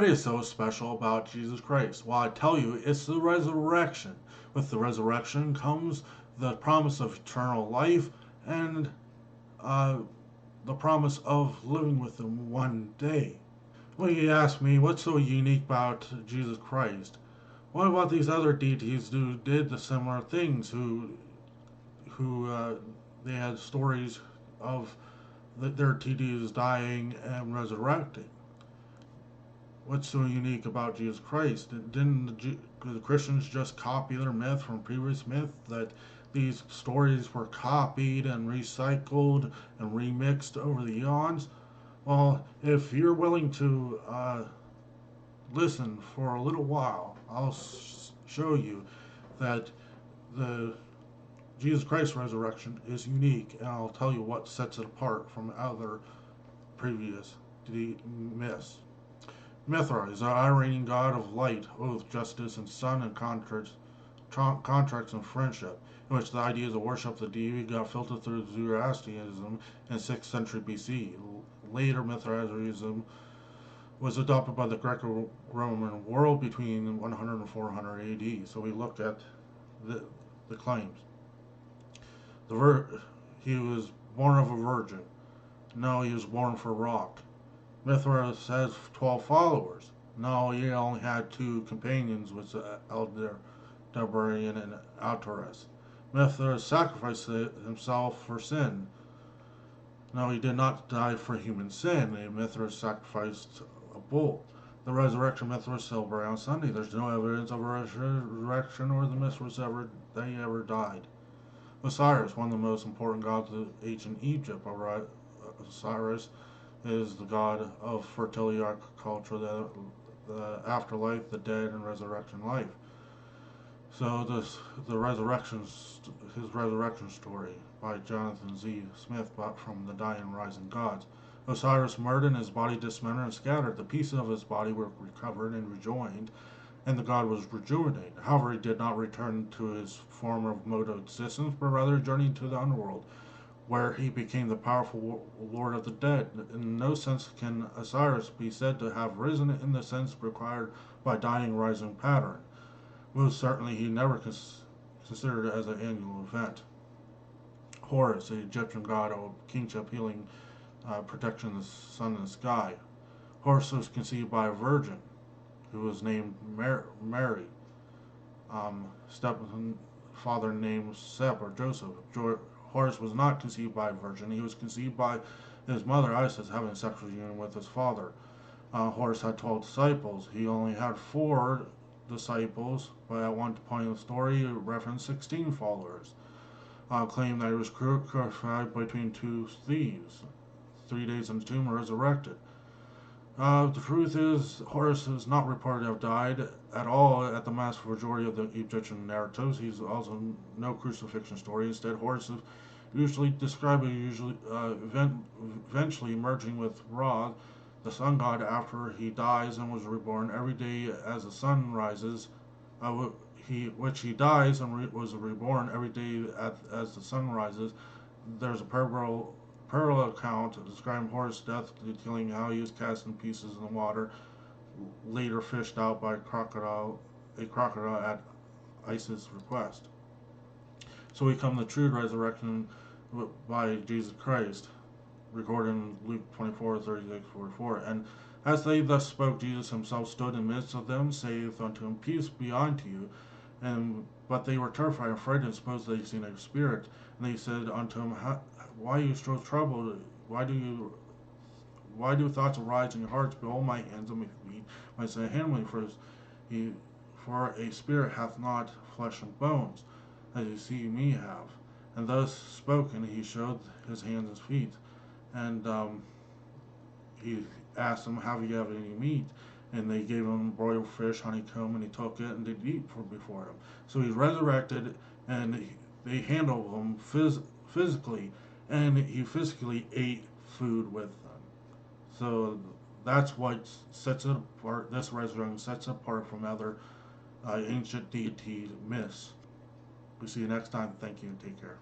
is so special about Jesus Christ? Well, I tell you, it's the resurrection. With the resurrection comes the promise of eternal life and uh, the promise of living with Him one day. Well, you ask me, what's so unique about Jesus Christ? What about these other deities who did the similar things? Who they had stories of their deities dying and resurrecting. What's so unique about Jesus Christ? Didn't the Christians just copy their myth from previous myth that these stories were copied and recycled and remixed over the eons? Well, if you're willing to listen for a little while, I'll show you that the Jesus Christ resurrection is unique, and I'll tell you what sets it apart from other previous myths. Mithra is an Iranian god of light, oath, justice, and sun, and contracts and friendship, in which the ideas of worship of the deity got filtered through Zoroastrianism in 6th century BC. Later, Mithraism was adopted by the Greco-Roman world between 100 and 400 AD. So we look at the claims. He was born of a virgin. No, he was born for rock. Mithra has 12 followers. No, he only had two companions, which Elder Derbarian and Altares. Mithra sacrificed himself for sin. No, he did not die for human sin. Mithra sacrificed a bull. The resurrection myth was celebrated on Sunday. There's no evidence of a resurrection or the myth was that he ever died. Osiris, one of the most important gods of ancient Egypt. Osiris is the god of fertility, agriculture, the afterlife, the dead, and resurrection life. So his resurrection story by Jonathan Z. Smith from the Dying and Rising Gods. Osiris murdered and his body dismembered and scattered. The pieces of his body were recovered and rejoined, and the god was rejuvenated. However, he did not return to his former mode of existence, but rather journeyed to the underworld, where he became the powerful lord of the dead. In no sense can Osiris be said to have risen in the sense required by dying rising pattern. Most certainly he never considered it as an annual event. Horus, the Egyptian god of kingship, healing, protection of the sun and the sky. Horus was conceived by a virgin who was named Mary. Stepfather named Seb or Joseph. Horus was not conceived by a virgin. He was conceived by his mother Isis having a sexual union with his father. Horus had 12 disciples. He only had 4 disciples, but at one point in the story, it referenced 16 followers. Claimed that he was crucified between 2 thieves. 3 days in the tomb, resurrected. The truth is, Horus is not reported to have died at all at the vast majority of the Egyptian narratives. He's also no crucifixion story. Instead, Horus is usually described as eventually merging with Ra, the sun god, after he dies and was reborn every day as the sun rises. Which he dies and was reborn every day as the sun rises. There's a parallel account describing Horus' death, detailing how he was cast in pieces in the water, later fished out by a crocodile at Isis' request. So we come to the true resurrection by Jesus Christ, recorded in Luke 24:36-44. And as they thus spoke, Jesus himself stood in the midst of them, saith unto them, Peace be unto you. But they were terrified and frightened, and supposed they had seen a spirit. And they said unto him, Why are you so troubled? Why do thoughts arise in your hearts? Behold, my hands and my feet, my son handling for a spirit hath not flesh and bones, as you see me have. And thus spoken, he showed his hands and feet, and he asked them, Have you any meat? And they gave him broiled fish, honeycomb, and he took it and did eat before him. So he's resurrected, and they handled him physically, and he physically ate food with them. So that's what sets it apart. This resurrection sets it apart from other ancient deity myths. We see you next time. Thank you and take care.